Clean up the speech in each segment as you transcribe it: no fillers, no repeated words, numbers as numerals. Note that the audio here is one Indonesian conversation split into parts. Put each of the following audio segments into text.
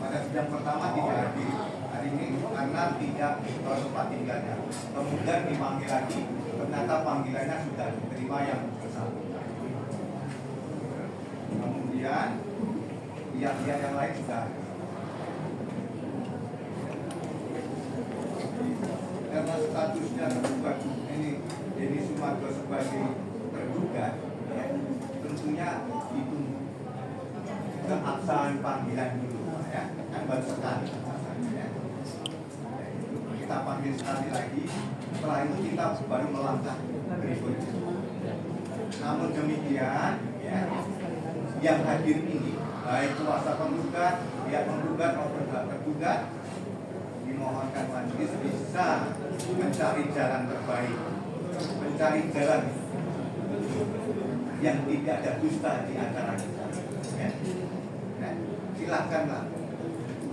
Pada sidang pertama tidak hadir hari ini karena tidak tempat tinggalnya. Kemudian dipanggil lagi, ternyata panggilannya sudah diterima yang bersangkutan. Kemudian pihak-pihak yang lain sudah ada. Karena statusnya tergugat ini Denny Sumargo sebagai tergugat, ya, tentunya itu keabsahan panggilan dulu, ya, kan baru sekali. Ya. Kita panggil sekali lagi, setelah itu kita baru melangkah berikutnya. Namun demikian, ya, yang hadir ini baik kuasa penggugat, pihak penggugat maupun pihak tergugat, dimohonkan majelis bisa mencari jalan terbaik, mencari jalan yang tidak ada dusta di antara kita. Ya. Ya. Silakanlah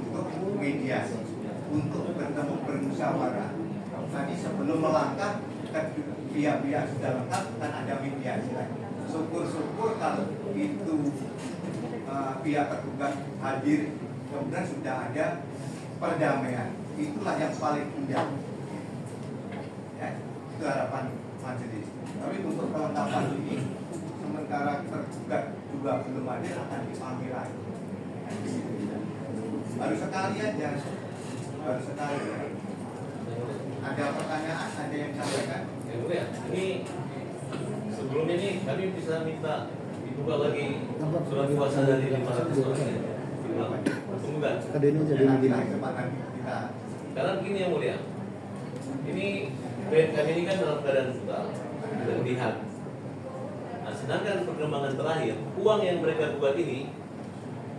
untuk mediasi, untuk bertemu bermusyawarah. Tadi sebelum melangkah, pihak-pihak sudah lengkap dan ada mediasi lagi. Syukur-syukur kalau itu pihak tergugat hadir, kemudian sudah ada perdamaian. Itulah yang paling indah. Ya, itu harapan majelis. Tapi untuk kelengkapan ini, sementara tergugat juga belum hadir, akan dipanggil lagi. Baru sekali aja, baru sekali. Ada pertanyaan, ada yang disampaikan? Ya, ini sebelum ini kami bisa minta dibuka lagi surat kuasa dari 500 orang. Penggugat. Karena begini yang mulia, ini klien kami ini kan dalam keadaan total dan lihat. Nah, sedangkan perkembangan terakhir, uang yang mereka buat ini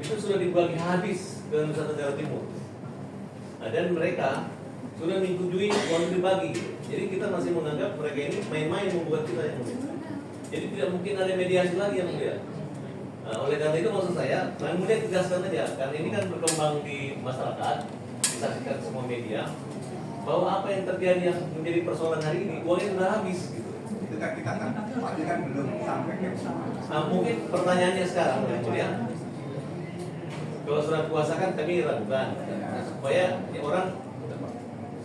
itu sudah dibagi habis ke Nusa Tenggara Timur. Nah, dan mereka sudah menyetujui uang dibagi. Jadi kita masih menganggap mereka ini main-main membuat kita yang mulia. Jadi tidak mungkin ada mediasi lagi yang mulia. Nah, oleh karena itu maksud saya, yang mulia tegaskan saja, karena ini kan berkembang di masyarakat, disaksikan semua media, bahwa apa yang terjadi yang menjadi persoalan hari ini, uangnya sudah habis gitu. Itu kan kita kan pasti kan belum sampai ke sana. Nah, mungkin pertanyaannya sekarang, ya mulia, kalau surat kuasa kan kami ragukan,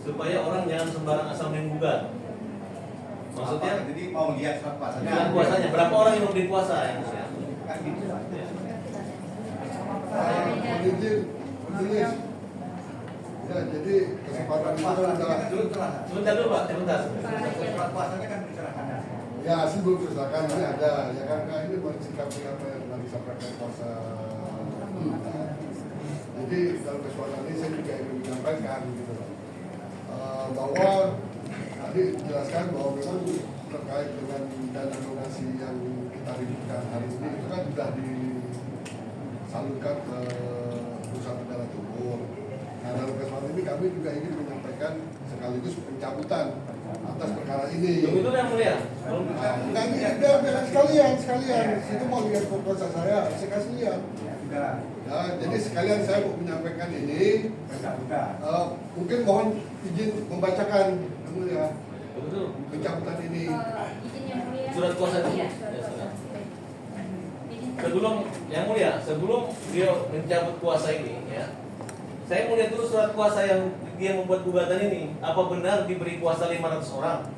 supaya orang jangan sembarang asal main gugat. Maksudnya, jadi mau lihat surat kuasanya. surat kuasanya berapa orang yang memberi kuasa ya? Kan gitu. Ya, jadi kesempatan itu kan udah. Sebentar dulu Pak, sebentar. Surat kuasanya kan diserahkan. Ya, sih belum diserahkan, ini ada. Ya kan, ini mencikapi apa yang tadi disampaikan kuasa. Jadi dalam kesempatan ini saya juga ingin menyampaikan gitu, bahwa tadi dijelaskan bahwa memang terkait dengan dana donasi yang kita ributkan hari ini itu kan sudah disalurkan ke Nusa Tenggara Timur. Nah, dalam kesempatan ini kami juga ingin menyampaikan sekaligus pencabutan atas perkara ini. Itu yang mulia. Bukan ini udah sekalian. Situ mau lihat proposal saya kasih lihat. Ya, jadi sekalian saya mau menyampaikan ini. Mungkin mohon izin membacakan yang mulia pencabutan ini. Surat kuasa itu. Sebelum yang mulia, sebelum dia mencabut kuasa ini, ya, saya mau lihat dulu surat kuasa yang dia membuat gugatan ini. Apa benar diberi kuasa 500 orang?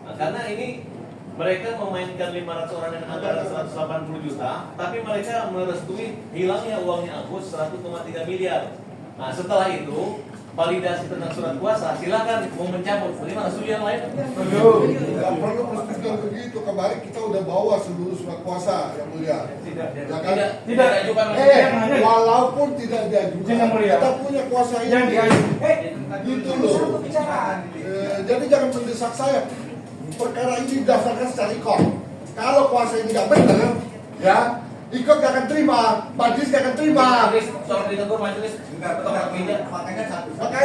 Nah, karena ini mereka memainkan 500 orang dengan anggaran 180 juta, tapi mereka merestui hilangnya uangnya Agus 1,3 miliar. Nah, setelah itu validasi tentang surat kuasa, silakan mau mencabut. Bagaimana setuju yang lain? Tidak perlu persetujuan begitu. Kemarin kita udah bawa seluruh surat kuasa yang mulia. Tidak diajukan. Walaupun tidak diajukan, kita punya kuasa ini. Gitu loh. Jadi jangan mendesak saya. Perkara ini didasarkan secara ikut. Kalau kuasa ini nggak benar, ya ikut gak akan terima, majelis gak akan terima. Soal ditegur majelis, Makanya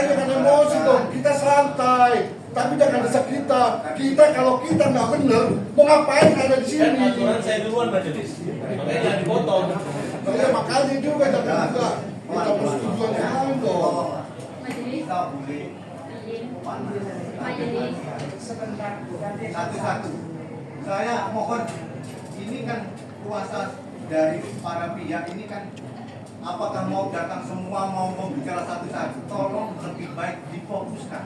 jangan emosi dong. Kita santai, tapi jangan desak kita. Kalau kita nggak benar, mau ngapain ada di sini? kan aturan saya duluan majelis, makanya jangan dipotong. Makanya juga jangan juga minta persetujuan yang lain dong. Kita boleh satu-satu. Saya mohon, ini kan kuasa dari para pihak ini kan apakah mau datang semua, mau bicara satu-satu, tolong lebih baik difokuskan.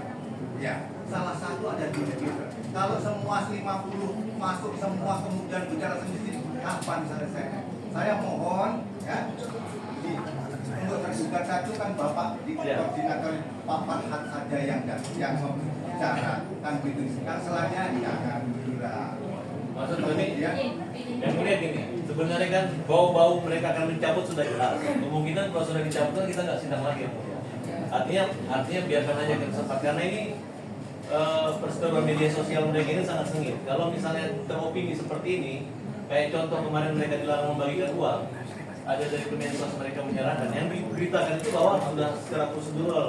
Ya, salah satu ada di Twitter. Kalau semua 50 masuk semua kemudian bicara sendiri, kapan selesainya? Saya mohon ya, untuk tergugat satu kan Bapak di koordinator Pak Farhat saja yang bicara kan gitu. Kan selainnya jangan gila. Maksud ini yang melihat gini, sebenarnya kan bau-bau mereka akan mencabut sudah jelas. Kemungkinan kalau sudah dicabut kan kita nggak sidang lagi. Artinya biarkan aja ke tempat karena ini perseteruan media sosial mereka ini sangat sengit. Kalau misalnya teropini seperti ini, kayak contoh kemarin mereka dilarang membagikan uang, ada dari Kemensos mereka menyerahkan. Yang diberitakan itu bahwa sudah secara prosedural.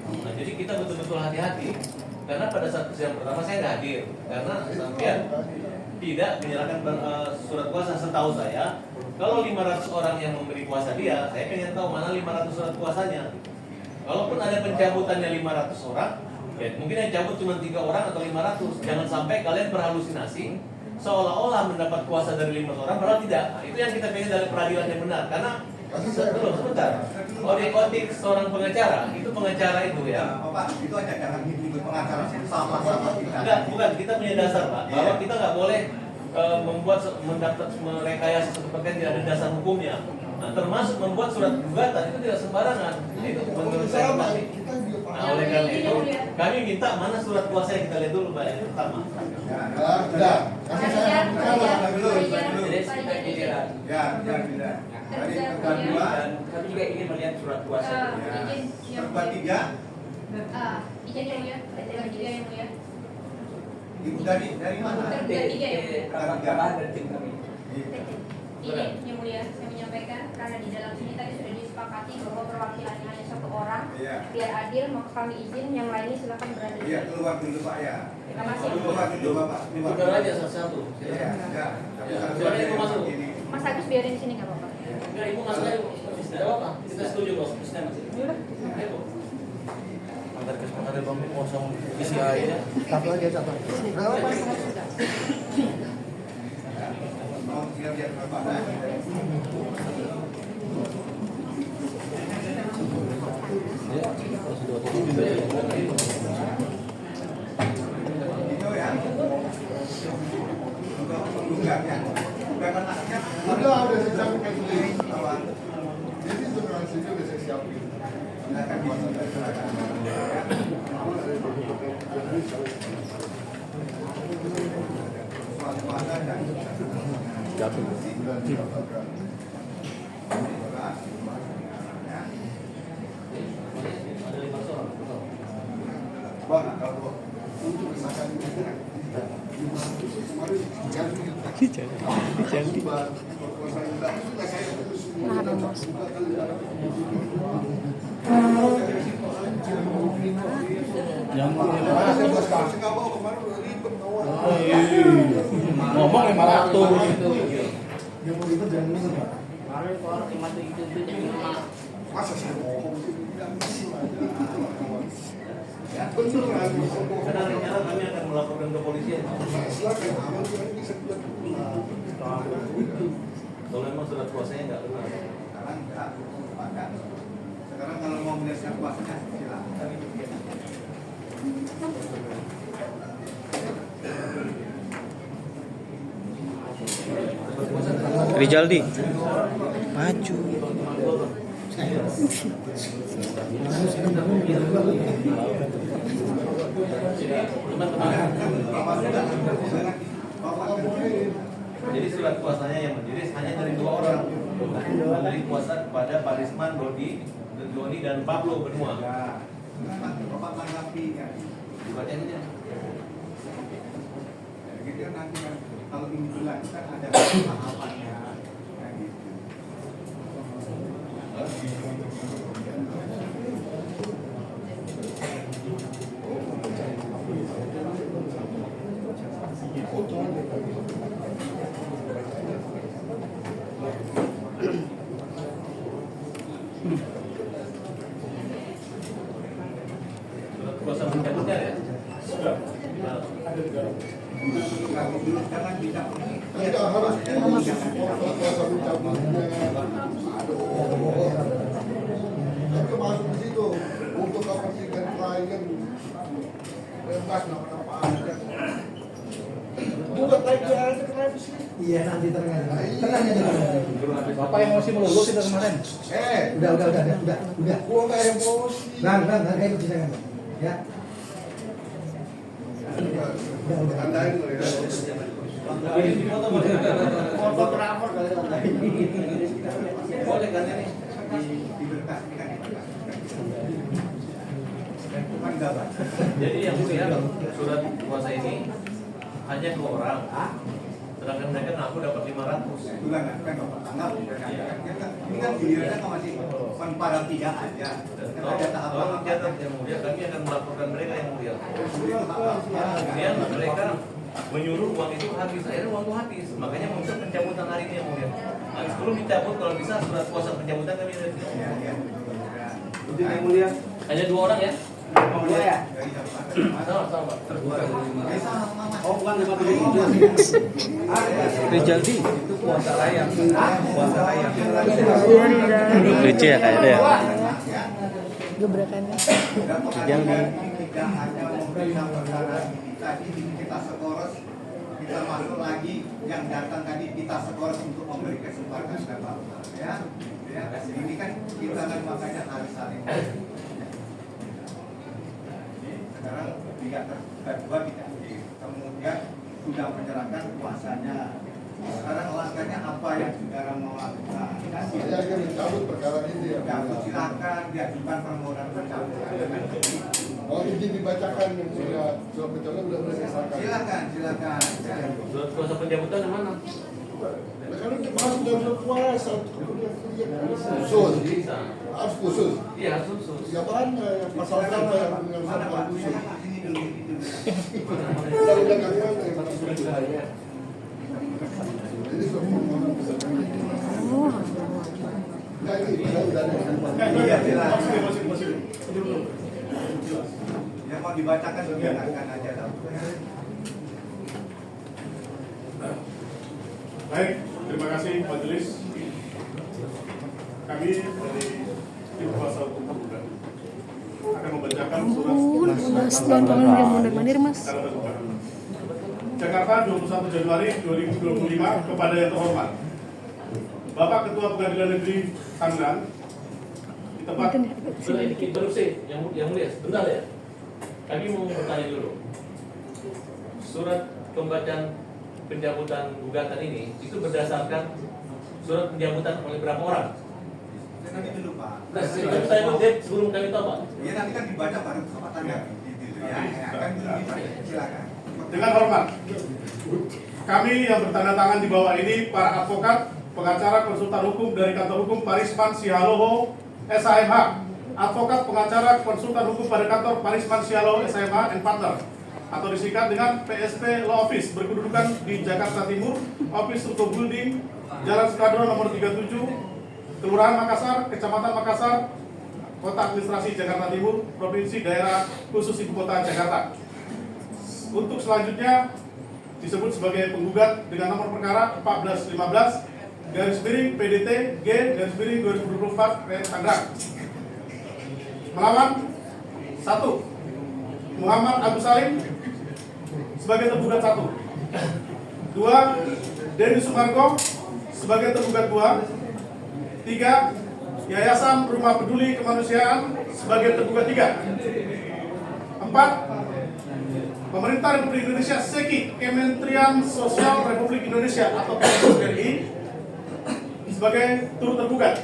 Nah, jadi kita betul-betul hati-hati. Karena pada saat persidangan pertama saya nggak hadir, karena sampean tidak menyerahkan surat kuasa. Setahu saya, kalau 500 orang yang memberi kuasa dia, saya pengen tahu mana 500 surat kuasanya. Kalaupun ada pencabutannya 500 orang, ya, mungkin yang cabut cuma 3 orang atau 500. Jangan sampai kalian berhalusinasi seolah-olah mendapat kuasa dari 500 orang, padahal tidak. Nah, itu yang kita pengen dari peradilan yang benar. Karena sebentar, odik seorang pengacara, itu pengacara itu ya. Bapak, itu aja jangan ikut pengacara sama-sama kita. Enggak, bukan, kita punya dasar Pak, bahwa kita nggak boleh mendapat merekayasa seperti yang tidak ada dasar hukumnya. Nah, termasuk membuat surat gugatan itu tidak sembarangan. Nah, itu menurut saya Pak. Nah, oleh karena itu kami minta mana surat kuasa yang kita lihat dulu Pak, yang pertama. Ya, kasih saya dulu. Ya, tidak. Dari kedua, kami juga ingin melihat surat kuasa. tergugat 3. Izin yang mulia, tergugat 3 yang mulia. Ibu dari mana? Tambahan dari tim kami. Ini yang mulia, saya menyampaikan karena di dalam sini tadi sudah disepakati bahwa perwakilannya hanya 1 orang. Iya. Biar adil, maka kami izin yang lainnya silakan berada di Iya, sini. keluar dulu Pak ya. Terima kasih. Keluar dulu Bapak. Tukar aja satu-satu. Iya, ya. Silakan Ibu masuk. Mas Agus biarin di sini nggak apa-apa. Enggak, Ibu masuk aja. Tidak apa-apa, kita setuju kok. Ayo. Antar kesempatan Bang kosong isi aja. Satu aja, satu. Berapa? Mau lihat Bapak. Itu ya. Untuk penggugat ya. Gugatan akhirnya Ada sidang sendiri. awal. Jadi sebenarnya sendiri udah saya siapin. Silakan silakan. Soal kuasa dan Jatuh. Ada 5 orang. Bang, kalau Untuk misalkan Nahan emosi. Ngomong 500. Yang mau ribet jangan ribet, Pak. Masa saya ngomong sih? Bener kan? Karena rencana kami akan melaporkan ke polisi. Silakan, aman kita bisa buat. Kalau memang surat kuasanya nggak benar. sekarang enggak, sepakat. Sekarang kalau mau melihat kuasanya silakan. Rijaldi, maju. Jadi surat kuasanya yang majelis hanya dari 2 orang. Dari kuasa kepada Pak Risman, Doni dan Pablo benua. Ya, Bapak tanggapi ya. Dibacain aja. Gitu nanti kan kalau ini dilanjutkan ada tahapannya. Kayak gitu. Surat kuasa mencabutnya ya? Sudah. Nah, Jangan bicara. Tidak harus kuasa mencabutnya. Aduh. kalian bebas nama-nama aja. Bukan lagi aja kenapa sih? Iya nanti tenang aja. Bapak yang masih melulus itu kemarin. Udah. Gua nggak emosi. Bang, kayak itu jangan. Ya. Tandain lo ya. Fotografer kali boleh kan ini? Diberkas, ini kan diberkas. Bukan gambar. Jadi yang mulia surat kuasa ini hanya 2 orang. Sedangkan mereka ngaku dapat 500. Itulah kan Bapak anggap ini kan gilirannya kan masih para tidak aja. Kan ada Tolong tahapan catat yang mulia, kami akan melaporkan mereka yang mulia. Kemudian mereka menyuruh uang itu habis, akhirnya uang itu habis. Makanya muncul pencabutan hari ini yang mulia. Nah, sebelum dicabut kalau bisa surat kuasa pencabutan kami ada. Itu yang mulia. Hanya 2 orang ya? Mulia ya? Sama. Oh bukan 57. Rijaldi itu kuasa layang. Kuasa layang. Lucu ya kayaknya ya. Gebrakannya. Tidak hanya memberikan perkara tadi kita sekoros, kita masuk lagi yang datang tadi kita sekoros untuk memberi kesempatan ke Bapak. Ya, ini kan kita kan makanya harus saling. Sekarang tidak kedua tidak kemudian sudah menyerahkan kuasanya. Sekarang langkahnya apa yang saudara mau lakukan? Saya akan mencabut perkara ini ya. Cabut silakan diajukan permohonan pencabutan. Oh izin dibacakan yang sudah udah berdasarkan. Silakan. Surat kuasa pencabutan yang mana? Nah, kalau kita masuk dalam surat kuasa khusus, Bisa. harus khusus. Iya, harus khusus. Siapa yang pasal berapa yang Mana Pak? khusus? Ini dulu. Undang-undang yang mana yang harus khusus? Ini sudah permohonan besar. Nah ini udah ada. Iya, silakan. Yang mau dibacakan dibacakan aja lah. Baik, terima kasih majelis. Kami dari tim kuasa hukum tergugat akan membacakan surat Mas dan kamu udah mondar-mandir mas. secara terbuka. Jakarta 21 Januari 2025 kepada yang terhormat Bapak Ketua Pengadilan Negeri Tangerang di tempat Sudah dikit baru sih, yang mulia, sebentar ya. Kami mau bertanya dulu. Surat pembacaan pencabutan gugatan ini itu berdasarkan surat pencabutan oleh berapa orang? Nanti dulu Pak. Nah, saya ngecek sebelum kami tahu Pak. Ya nanti kan dibaca baru sama tangga. Ya, kan dulu dibaca. Silakan. dengan hormat. Kami yang bertanda tangan di bawah ini para advokat, pengacara, konsultan hukum dari kantor hukum Parisman Sialoho SHMH, advokat, pengacara, konsultan hukum pada kantor Parisman Sialoho SHMH and Partner, atau disingkat dengan PSP Law Office, berkedudukan di Jakarta Timur, Office Ruko Building, Jalan Skadron nomor 37, Kelurahan Makassar, Kecamatan Makassar, Kota Administrasi Jakarta Timur, Provinsi Daerah Khusus Ibu Kota Jakarta. Untuk selanjutnya disebut sebagai penggugat dengan nomor perkara 1415 PDT G 2024 Tangerang. Melawan 1. Muhammad Agus Salim sebagai tergugat 1. 2. Denny Sumargo sebagai tergugat 2. 3. Yayasan Rumah Peduli Kemanusiaan sebagai tergugat 3. 4. Pemerintah Republik Indonesia SEKI, Kementerian Sosial Republik Indonesia atau KSRI sebagai turut tergugat.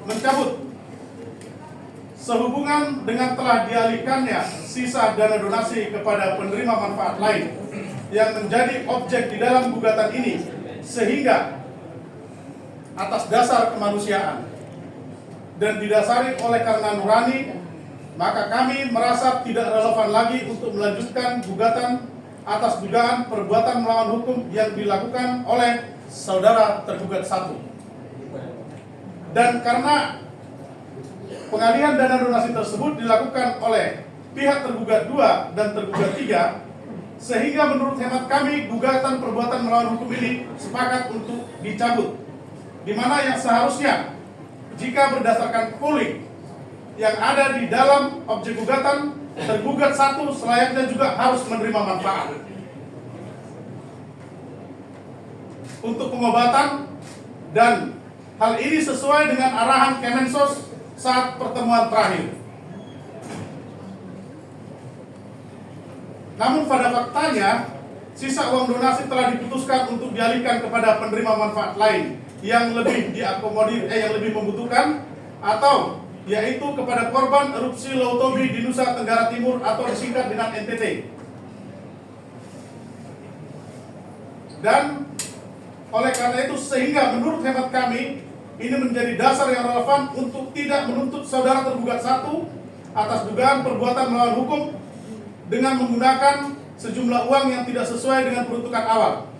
Mencabut sehubungan dengan telah dialihkannya sisa dana donasi kepada penerima manfaat lain yang menjadi objek di dalam gugatan ini, sehingga atas dasar kemanusiaan dan didasari oleh karena nurani, maka kami merasa tidak relevan lagi untuk melanjutkan gugatan atas dugaan perbuatan melawan hukum yang dilakukan oleh saudara tergugat 1. Dan karena pengalihan dana donasi tersebut dilakukan oleh pihak tergugat 2 dan tergugat 3, sehingga menurut hemat kami gugatan perbuatan melawan hukum ini sepakat untuk dicabut, di mana yang seharusnya jika berdasarkan polling yang ada di dalam objek gugatan, tergugat satu selayaknya juga harus menerima manfaat untuk pengobatan, dan hal ini sesuai dengan arahan Kemensos saat pertemuan terakhir. Namun pada faktanya, sisa uang donasi telah diputuskan untuk dialihkan kepada penerima manfaat lain yang lebih diakomodir, yang lebih membutuhkan, atau yaitu kepada korban erupsi Laut Tobi di Nusa Tenggara Timur atau disingkat dengan NTT. Dan oleh karena itu, sehingga menurut hemat kami ini menjadi dasar yang relevan untuk tidak menuntut saudara tergugat satu atas dugaan perbuatan melawan hukum dengan menggunakan sejumlah uang yang tidak sesuai dengan peruntukan awal,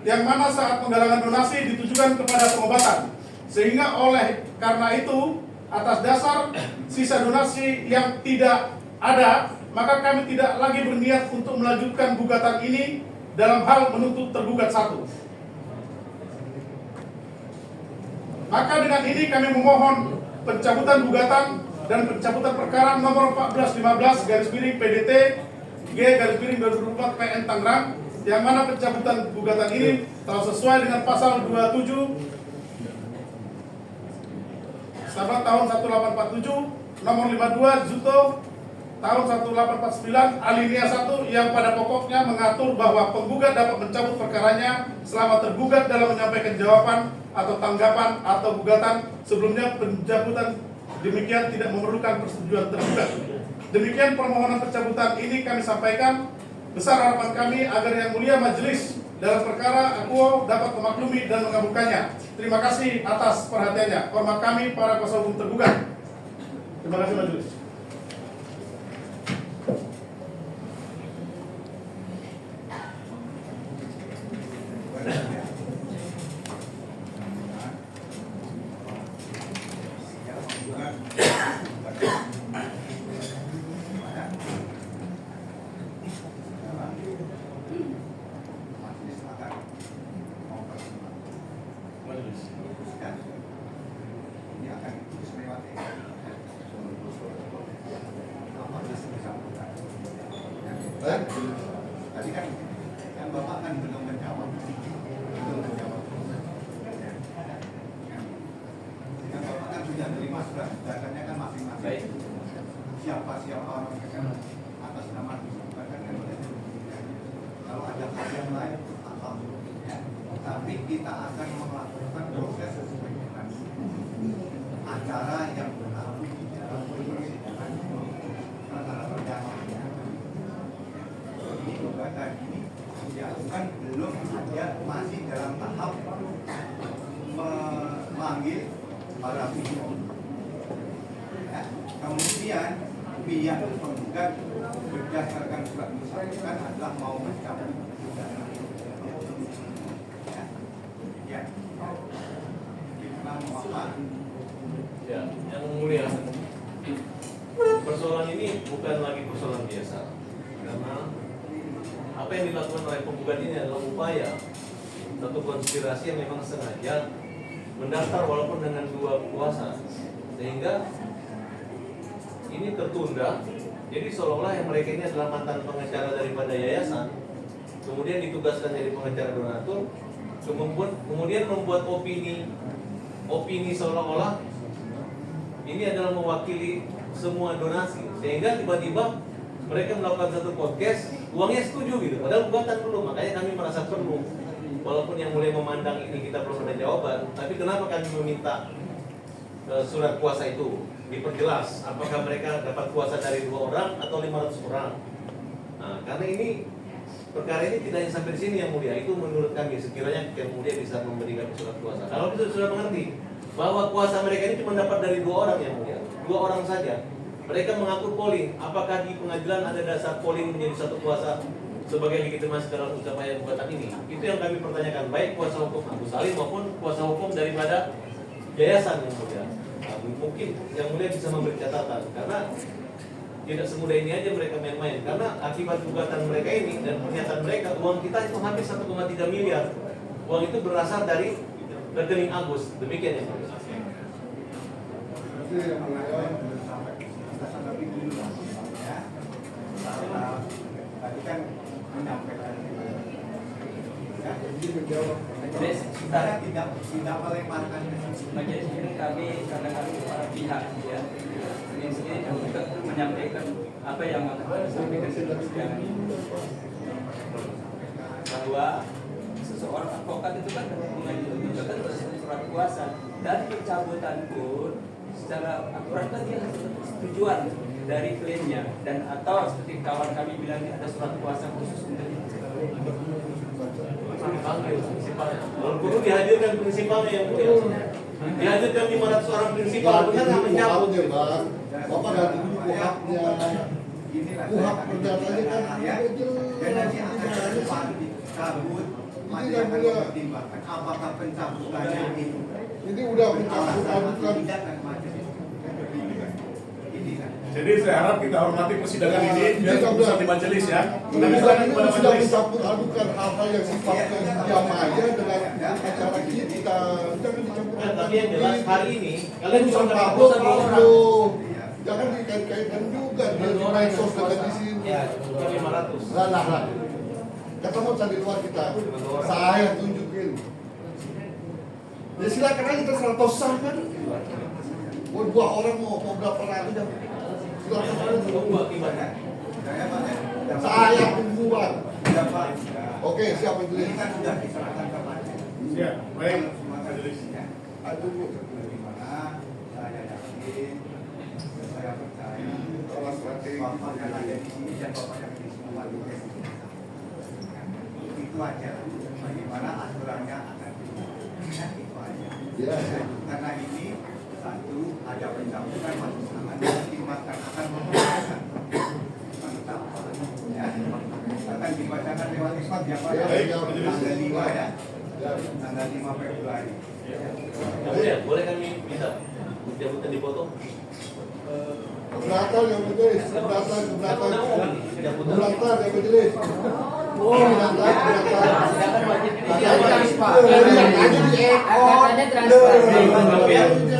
yang mana saat penggalangan donasi ditujukan kepada pengobatan. Sehingga oleh karena itu, atas dasar sisa donasi yang tidak ada, maka kami tidak lagi berniat untuk melanjutkan gugatan ini dalam hal menuntut tergugat satu. Maka dengan ini kami memohon pencabutan gugatan dan pencabutan perkara nomor 1415 PDT G/2024 PN Tangerang, yang mana pencabutan gugatan ini telah sesuai dengan pasal 27 Sabat tahun 1847 nomor 52 Juto tahun 1849 alinea 1 yang pada pokoknya mengatur bahwa penggugat dapat mencabut perkaranya selama tergugat dalam menyampaikan jawaban atau tanggapan atau gugatan sebelumnya. Pencabutan demikian tidak memerlukan persetujuan tergugat. Demikian permohonan pencabutan ini kami sampaikan. Besar harapan kami agar yang mulia majelis dalam perkara akuo dapat memaklumi dan mengabulkannya. Terima kasih atas perhatiannya. Hormat kami para kuasa hukum tergugat. Terima kasih majelis. Tadi kan Bapak kan belum menjawab. Kan Bapak kan sudah terima surat gugatannya kan masing-masing. Siapa orang yang atas nama digugatkan kan boleh. Kalau ada hal yang lain, alhamdulillah. Tapi kita akan melakukan proses sesuai dengan acara yang berlaku di dalam persidangan antara perjalanan. Ini gugatan ini ya kan belum ada, masih dalam tahap memanggil para pihak. Ya, kemudian pihak penggugat berdasarkan surat bersangkutan adalah mau mencabut gugatan. Ya, kita mau apa? Ya, yang mulia, persoalan ini bukan lagi persoalan biasa, karena apa yang dilakukan oleh penggugat ini adalah upaya satu konspirasi yang memang sengaja mendaftar walaupun dengan dua kuasa, sehingga ini tertunda. Jadi seolah-olah yang mereka ini adalah mantan pengacara daripada yayasan, kemudian ditugaskan jadi pengacara donatur, kemudian membuat opini seolah-olah ini adalah mewakili semua donasi, sehingga tiba-tiba mereka melakukan satu podcast, uangnya setuju gitu, padahal gugatan belum. Makanya kami merasa perlu, walaupun yang mulai memandang ini kita belum ada jawaban, tapi kenapa kami meminta surat kuasa itu diperjelas, apakah mereka dapat kuasa dari 2 orang atau 500 orang. Nah, karena ini perkara ini tidak hanya sampai di sini yang mulia, itu menurut kami sekiranya yang mulia bisa memberikan surat kuasa. Kalau kita sudah mengerti bahwa kuasa mereka ini cuma dapat dari 2 orang yang mulia, 2 orang saja. Mereka mengaku polling, apakah di pengadilan ada dasar polling menjadi satu kuasa sebagai legitimasi dalam upaya gugatan ini? Itu yang kami pertanyakan, baik kuasa hukum Agus Salim maupun kuasa hukum daripada yayasan yang mulia. Nah, mungkin yang mulia bisa memberi catatan, karena tidak semudah ini aja mereka main-main. Karena akibat gugatan mereka ini dan pernyataan mereka, uang kita itu hampir 1,3 miliar. Uang itu berasal dari rekening Agus, demikian yang mulia. Pasti yang mulia. Kita tanggapi dulu lah, ya. Tadi kan menyampaikan, ya. Jadi menjawab. Saudara tidak melemparkan ke situ. Majelis ini kami karena kami para pihak ya ini sendiri juga menyampaikan apa yang akan disampaikan dalam persidangan ini bahwa seseorang advokat itu kan mengajukan surat kuasa dan pencabutan pun secara aturan kan dia harus tujuan dari klaimnya dan atau seperti kawan kami bilang ada surat kuasa khusus untuk itu. Panggil prinsipalnya. Kalau perlu dihadirkan prinsipalnya yang mulia. Dihadirkan 500 orang prinsipal, benar nggak mencabut? Ya, Bang. Bapak ganti dulu kuhapnya. Kuhap perdatanya kan Dan nanti akan cabut. Masih akan mempertimbangkan apakah pencabutannya itu. Ini udah mencabut-cabutan. Tidak kan majelis. Ini kan. Jadi saya harap kita hormati persidangan ini biar keputusan di majelis ya. Kami Ini serahkan kepada sudah majelis. mencampur adukan hal-hal yang sifatnya diamaya dengan acara kita. Jangan dicampur Nah, tapi yang jelas hari ini kalian Kalian bisa bisa Pablo Pablo, satu orang. Pablo. Jangan dikait-kaitkan juga dia di medsos dengan di sini. Ya, bukan 500. Lah. Ketemu di luar kita. Saya tunjukin. Ya silakan aja terserah tosah kan. Mau 2 orang mau berapa lagi dah. Silakan aja. Tunggu akibatnya. Saya pembuat. Dapat. Oke, siapa itu? Ini kan sudah diserahkan ke majelis. Ya, baik. Majelis. Aduh, Bagaimana saya yakin, saya percaya salah strategi. Bapak yang ada di sini dan Bapak yang di semua itu aja. Bagaimana aturannya akan dilakukan itu aja. Ya. Karena ini satu ada pencabutan masih sangat dimakan akan membacakan penetapan, ya. Akan dibacakan lewat isbat yang pada Baik, tanggal 5 ya. Tanggal 5 Februari. Kemudian, boleh kami minta jabatan dipotong? Keberatan yang majelis, keberatan. Keberatan yang Keberatan yang majelis. Oh, keberatan.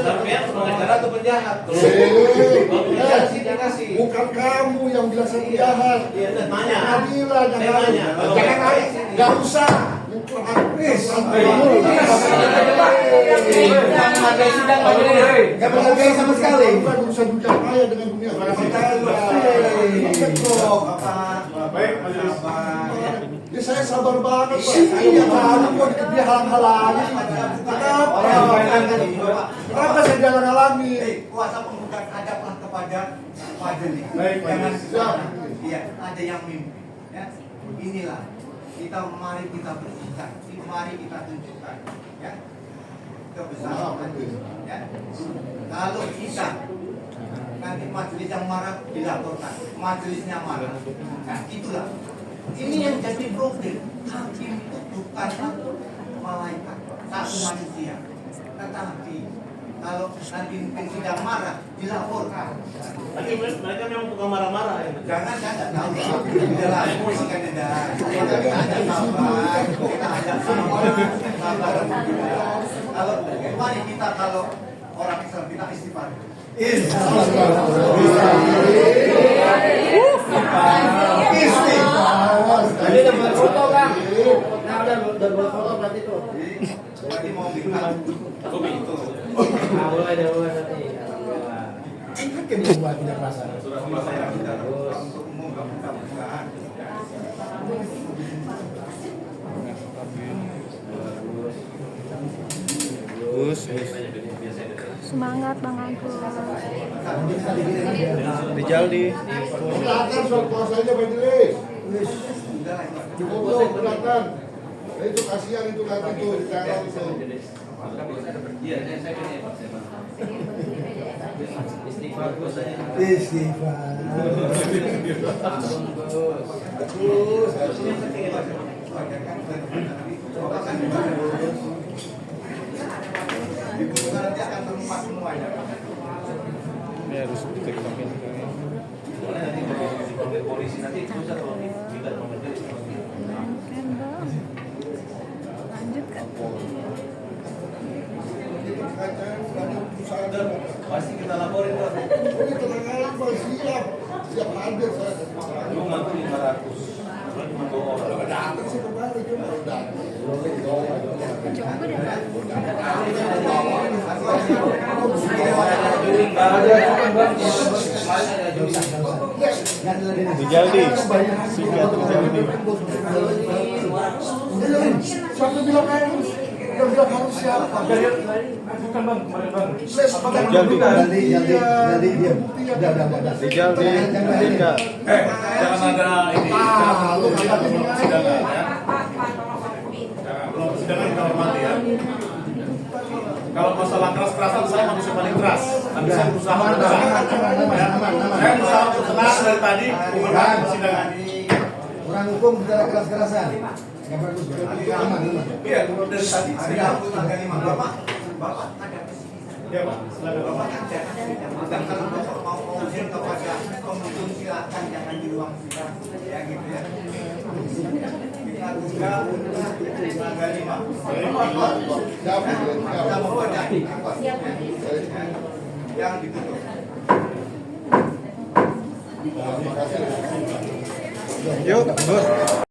Sampai pengacara atau penjahat? Kalau penjahat sih dia kasih. Bukan kamu yang bilang saya penjahat. Iya, saya tanya. Nabila, Saya tanya. jangan naik, nggak usah. Nggak menghargai sama sekali. Bukan urusan dunia kaya dengan dunia Baik, majelis. Ya saya sabar banget Pak. Saya tahu kok dia halang-halangi. Kenapa? Kenapa saya dihalang-halangi? Kuasa penggugat hadaplah kepada majelis. Baik, Jangan majelis. iya, ada yang mimpin. Ya. Inilah mari kita bersihkan, mari kita tunjukkan, ya, kebesaran. Ya. Kalau kita nanti majelis yang marah dilaporkan, majelisnya marah. Nah, itulah. Ini yang jadi problem. Hakim itu bukan satu malaikat, satu manusia. Tetapi kalau nanti sidang marah dilaporkan. Tapi mereka memang bukan marah-marah ya. Jangan tahu. Adalah emosi kan ada. Ada sabar, kita ada sabar. Kalau mari kita kalau orang Islam kita istighfar. Tadi udah buat foto kan? Nah udah buat foto berarti tuh. Berarti mau minta Kopi. Nah boleh nanti. Kan membuat tidak rasa. saya minta untuk umum mudah-mudahan. Semangat Bang Agus. Rijaldi. Keberatan soal kuasanya majelis. Cukup keberatan. Itu kasihan itu nanti tuh di channel itu. Iya, saya ini Pak. Istighfar Istighfar. Dibutuhkan nanti akan terumpat semuanya. Ini harus cek makin. Boleh nanti dipanggil polisi nanti bisa kalau kita mengerti. Keren Bang. Lanjut kan. Jadi kaca ada usaha Pasti kita laporin kok. Ini tenang aja Bang, siap hadir saya. Lu ngaku 500. Cuma 2 orang. Kalau nggak datang sih kembali cuma udah. Coba deh. Rijaldi, singkat Rijaldi. Siapa bilang harus? Yang bilang harus siapa? Bukan bang, kemarin bang. Rijaldi, Rijaldi, Dika. Jangan ada ini. Belum persidangan ya. Belum persidangan kita hormati ya. Kalau masalah keras-kerasan saya manusia paling keras. Tapi saya berusaha saya berusaha untuk tenang dari tadi menghormati persidangan. Orang hukum bicara keras-kerasan. Nggak bagus. Aman. Iya, dari tadi saya aku tanya lima bapak ada Ya Pak, silakan. bapak ada. Bukan kalau bapak mau izin kepada pengunjung silakan jangan di ruang sidang ya gitu ya. Kita tunggal tanggal 5. Kita mau ada yang ditutup. Yuk, Gus.